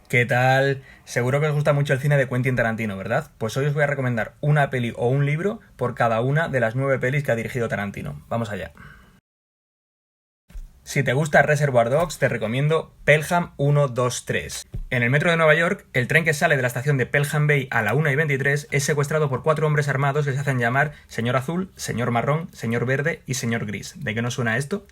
¿Qué tal? Seguro que os gusta mucho el cine de Quentin Tarantino, ¿verdad? Pues hoy os voy a recomendar una peli o un libro por cada una de las 9 pelis que ha dirigido Tarantino. Vamos allá. Si te gusta Reservoir Dogs, te recomiendo Pelham 123. En el metro de Nueva York, el tren que sale de la estación de Pelham Bay a la 1:23 es secuestrado por 4 hombres armados que se hacen llamar Señor Azul, Señor Marrón, Señor Verde y Señor Gris. ¿De qué no suena esto?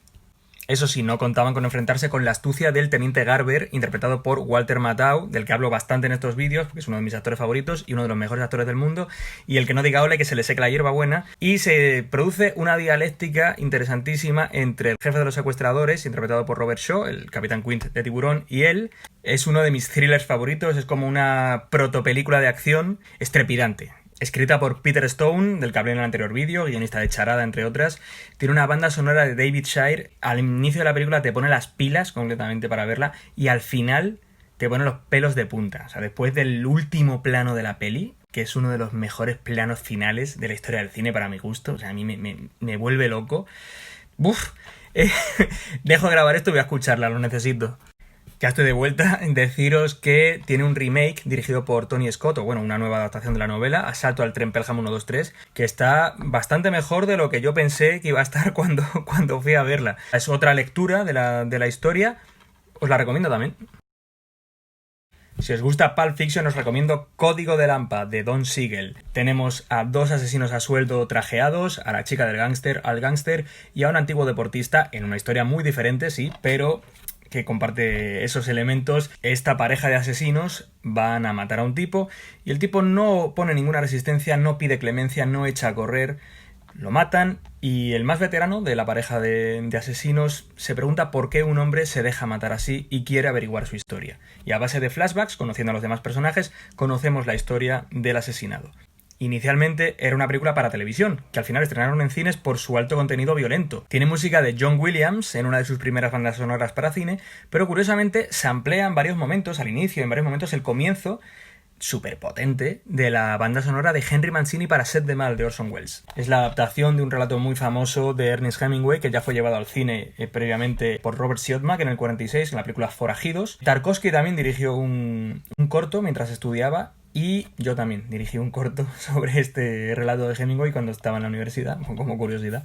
Eso sí, no contaban con enfrentarse con la astucia del teniente Garber, interpretado por Walter Matthau, del que hablo bastante en estos vídeos, porque es uno de mis actores favoritos y uno de los mejores actores del mundo, y el que no diga ole que se le seque la hierba buena, y se produce una dialéctica interesantísima entre el jefe de los secuestradores, interpretado por Robert Shaw, el Capitán Quint de Tiburón, y él. Es uno de mis thrillers favoritos, es como una protopelícula de acción estrepidante. Escrita por Peter Stone, del que hablé en el anterior vídeo, guionista de Charada, entre otras. Tiene una banda sonora de David Shire. Al inicio de la película te pone las pilas completamente para verla y al final te pone los pelos de punta. O sea, después del último plano de la peli, que es uno de los mejores planos finales de la historia del cine para mi gusto, o sea, a mí me vuelve loco. ¡Buf! Dejo de grabar esto y voy a escucharla, lo necesito. Ya estoy de vuelta. Deciros que tiene un remake dirigido por Tony Scott, o bueno, una nueva adaptación de la novela, Asalto al tren Pelham 123, que está bastante mejor de lo que yo pensé que iba a estar cuando fui a verla. Es otra lectura de la historia, os la recomiendo también. Si os gusta Pulp Fiction, os recomiendo Código de Lampa, de Don Siegel. Tenemos a 2 asesinos a sueldo trajeados, a la chica del gángster, al gángster y a un antiguo deportista, en una historia muy diferente, sí, pero que comparte esos elementos. Esta pareja de asesinos van a matar a un tipo y el tipo no pone ninguna resistencia, no pide clemencia, no echa a correr, lo matan y el más veterano de la pareja de asesinos se pregunta por qué un hombre se deja matar así y quiere averiguar su historia. Y a base de flashbacks, conociendo a los demás personajes, conocemos la historia del asesinado. Inicialmente era una película para televisión, que al final estrenaron en cines por su alto contenido violento. Tiene música de John Williams en una de sus primeras bandas sonoras para cine, pero curiosamente se amplía en varios momentos, al inicio, en varios momentos, el comienzo súper potente de la banda sonora de Henry Mancini para Set de Mal de Orson Welles. Es la adaptación de un relato muy famoso de Ernest Hemingway que ya fue llevado al cine previamente por Robert Siodmak en el 46 en la película Forajidos. Tarkovsky también dirigió un corto mientras estudiaba y yo también dirigí un corto sobre este relato de Hemingway cuando estaba en la universidad, como curiosidad.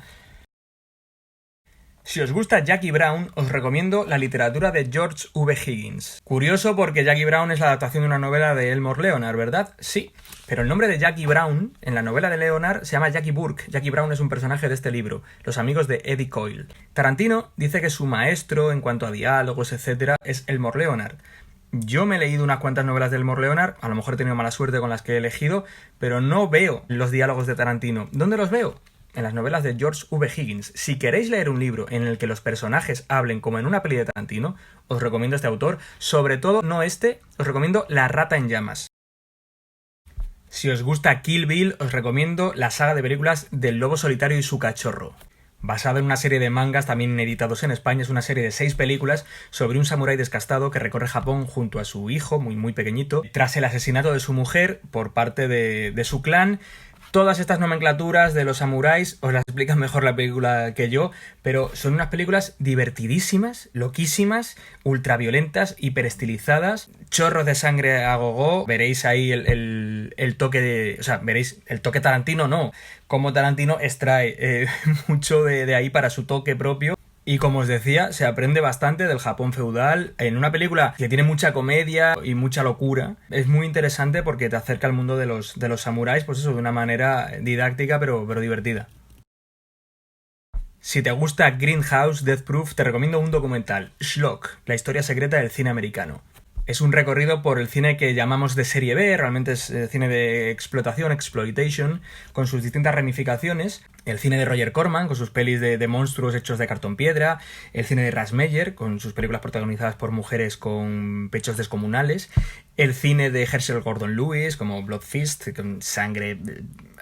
Si os gusta Jackie Brown, os recomiendo la literatura de George V. Higgins. Curioso porque Jackie Brown es la adaptación de una novela de Elmore Leonard, ¿verdad? Sí, pero el nombre de Jackie Brown en la novela de Leonard se llama Jackie Burke. Jackie Brown es un personaje de este libro, Los amigos de Eddie Coyle. Tarantino dice que su maestro en cuanto a diálogos, etc., es Elmore Leonard. Yo me he leído unas cuantas novelas de Elmore Leonard, a lo mejor he tenido mala suerte con las que he elegido, pero no veo los diálogos de Tarantino. ¿Dónde los veo? En las novelas de George V. Higgins. Si queréis leer un libro en el que los personajes hablen como en una peli de Tarantino, os recomiendo este autor. Sobre todo, no este, os recomiendo La rata en llamas. Si os gusta Kill Bill, os recomiendo la saga de películas del lobo solitario y su cachorro. Basado en una serie de mangas también editados en España, es una serie de 6 películas sobre un samurái descastado que recorre Japón junto a su hijo, muy pequeñito, tras el asesinato de su mujer por parte de su clan. Todas estas nomenclaturas de los samuráis os las explica mejor la película que yo, pero son unas películas divertidísimas, loquísimas, ultraviolentas, hiperestilizadas, chorros de sangre a gogó. Veréis ahí el toque de... O sea, veréis el toque Tarantino, no. Como Tarantino extrae mucho de ahí para su toque propio. Y como os decía, se aprende bastante del Japón feudal en una película que tiene mucha comedia y mucha locura. Es muy interesante porque te acerca al mundo de los samuráis, pues eso, de una manera didáctica pero divertida. Si te gusta Grindhouse, Death Proof, te recomiendo un documental, Schlock, la historia secreta del cine americano. Es un recorrido por el cine que llamamos de serie B, realmente es cine de explotación, exploitation, con sus distintas ramificaciones. El cine de Roger Corman, con sus pelis de monstruos hechos de cartón piedra. El cine de Russ Meyer, con sus películas protagonizadas por mujeres con pechos descomunales. El cine de Herschel Gordon Lewis, como Blood Feast, con sangre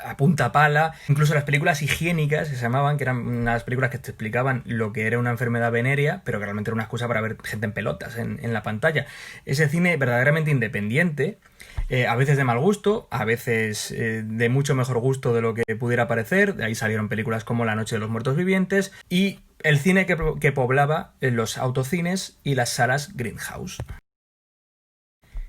a punta pala. Incluso las películas higiénicas, que se llamaban, que eran unas películas que te explicaban lo que era una enfermedad venérea, pero que realmente era una excusa para ver gente en pelotas en la pantalla. Ese cine verdaderamente independiente, a veces de mal gusto, a veces de mucho mejor gusto de lo que pudiera parecer. De ahí salieron películas como La noche de los muertos vivientes y el cine que poblaba los autocines y las salas Grindhouse.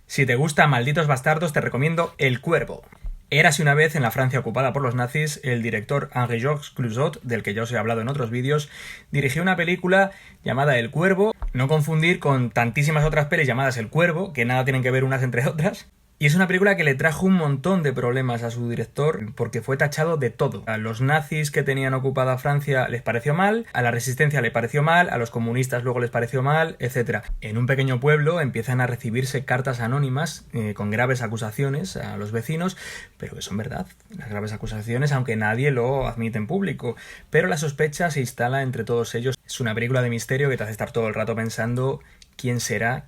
Si te gusta Malditos Bastardos, te recomiendo El Cuervo. Érase una vez en la Francia ocupada por los nazis, el director Henri-Georges Clouzot, del que ya os he hablado en otros vídeos, dirigió una película llamada El Cuervo, no confundir con tantísimas otras pelis llamadas El Cuervo, que nada tienen que ver unas entre otras. Y es una película que le trajo un montón de problemas a su director porque fue tachado de todo. A los nazis que tenían ocupada Francia les pareció mal, a la resistencia le pareció mal, a los comunistas luego les pareció mal, etc. En un pequeño pueblo empiezan a recibirse cartas anónimas con graves acusaciones a los vecinos, pero que son verdad, las graves acusaciones, aunque nadie lo admite en público. Pero la sospecha se instala entre todos ellos. Es una película de misterio que te hace estar todo el rato pensando quién será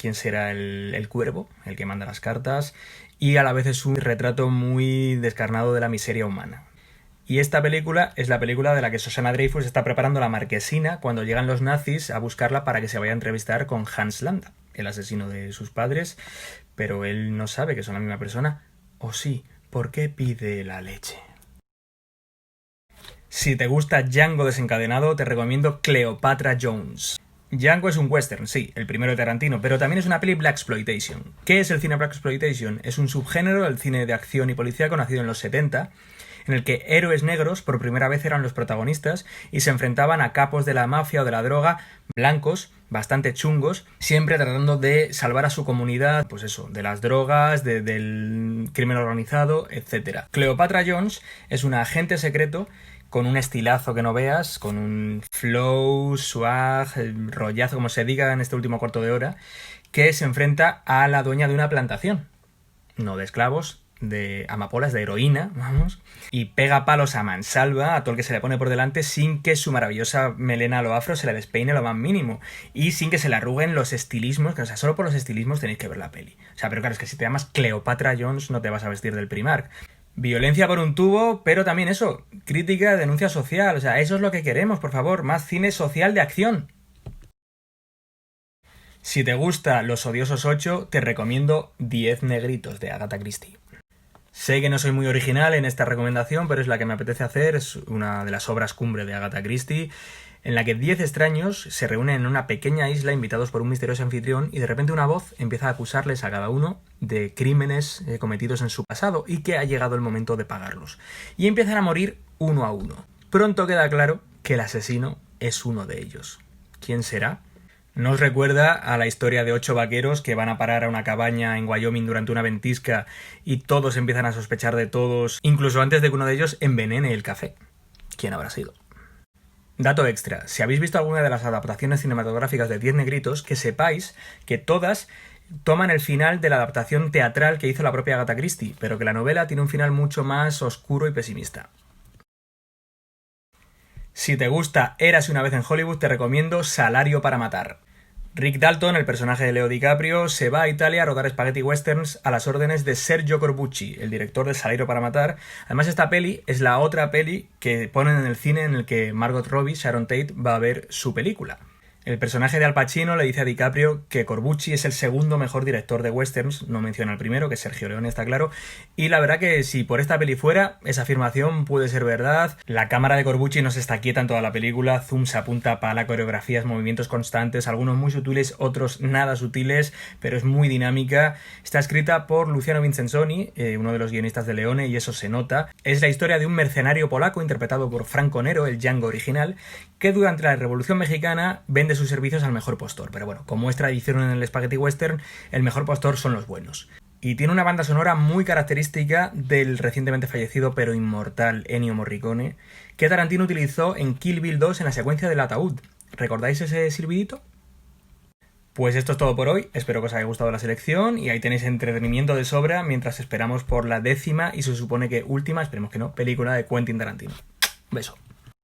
el cuervo, el que manda las cartas, y a la vez es un retrato muy descarnado de la miseria humana. Y esta película es la película de la que Susanna Dreyfus está preparando la marquesina cuando llegan los nazis a buscarla para que se vaya a entrevistar con Hans Landa, el asesino de sus padres, pero él no sabe que son la misma persona. ¿O sí? ¿Por qué pide la leche? Si te gusta Django desencadenado, te recomiendo Cleopatra Jones. Django es un western, sí, el primero de Tarantino, pero también es una peli blaxploitation. ¿Qué es el cine blaxploitation? Es un subgénero del cine de acción y policíaco nacido en los 70, en el que héroes negros por primera vez eran los protagonistas y se enfrentaban a capos de la mafia o de la droga, blancos, bastante chungos, siempre tratando de salvar a su comunidad, pues eso, de las drogas, del crimen organizado, etc. Cleopatra Jones es un agente secreto con un estilazo que no veas, con un flow, swag, rollazo, como se diga en este último cuarto de hora, que se enfrenta a la dueña de una plantación, no de esclavos, de amapolas, de heroína, vamos, y pega palos a mansalva a todo el que se le pone por delante sin que su maravillosa melena a lo afro se le despeine lo más mínimo y sin que se le arruguen los estilismos, que o sea, solo por los estilismos tenéis que ver la peli. O sea, pero claro, es que si te llamas Cleopatra Jones no te vas a vestir del Primark. Violencia por un tubo, pero también eso, crítica, denuncia social, o sea, eso es lo que queremos, por favor, más cine social de acción. Si te gusta Los Odiosos 8, te recomiendo 10 negritos de Agatha Christie. Sé que no soy muy original en esta recomendación, pero es la que me apetece hacer, es una de las obras cumbre de Agatha Christie, en la que 10 extraños se reúnen en una pequeña isla invitados por un misterioso anfitrión y de repente una voz empieza a acusarles a cada uno de crímenes cometidos en su pasado y que ha llegado el momento de pagarlos. Y empiezan a morir uno a uno. Pronto queda claro que el asesino es uno de ellos. ¿Quién será? ¿Nos recuerda a la historia de 8 vaqueros que van a parar a una cabaña en Wyoming durante una ventisca y todos empiezan a sospechar de todos, incluso antes de que uno de ellos envenene el café? ¿Quién habrá sido? Dato extra, si habéis visto alguna de las adaptaciones cinematográficas de 10 negritos, que sepáis que todas toman el final de la adaptación teatral que hizo la propia Agatha Christie, pero que la novela tiene un final mucho más oscuro y pesimista. Si te gusta Érase una vez en Hollywood, te recomiendo Salario para matar. Rick Dalton, el personaje de Leo DiCaprio, se va a Italia a rodar spaghetti westerns a las órdenes de Sergio Corbucci, el director de Salario para matar. Además, esta peli es la otra peli que ponen en el cine en el que Margot Robbie, Sharon Tate, va a ver su película. El personaje de Al Pacino le dice a DiCaprio que Corbucci es el segundo mejor director de westerns, no menciona el primero, que es Sergio Leone, está claro, y la verdad que si por esta peli fuera, esa afirmación puede ser verdad. La cámara de Corbucci no se está quieta en toda la película, zoom se apunta para la coreografías, movimientos constantes, algunos muy sutiles, otros nada sutiles, pero es muy dinámica. Está escrita por Luciano Vincenzoni, uno de los guionistas de Leone, y eso se nota. Es la historia de un mercenario polaco interpretado por Franco Nero, el Django original, que durante la Revolución Mexicana vende sus servicios al mejor postor, pero bueno, como es tradición en el spaghetti western, el mejor postor son los buenos. Y tiene una banda sonora muy característica del recientemente fallecido pero inmortal Ennio Morricone, que Tarantino utilizó en Kill Bill 2 en la secuencia del ataúd. ¿Recordáis ese silbidito? Pues esto es todo por hoy, espero que os haya gustado la selección y ahí tenéis entretenimiento de sobra mientras esperamos por la 10ª y se supone que última, esperemos que no, película de Quentin Tarantino. Beso.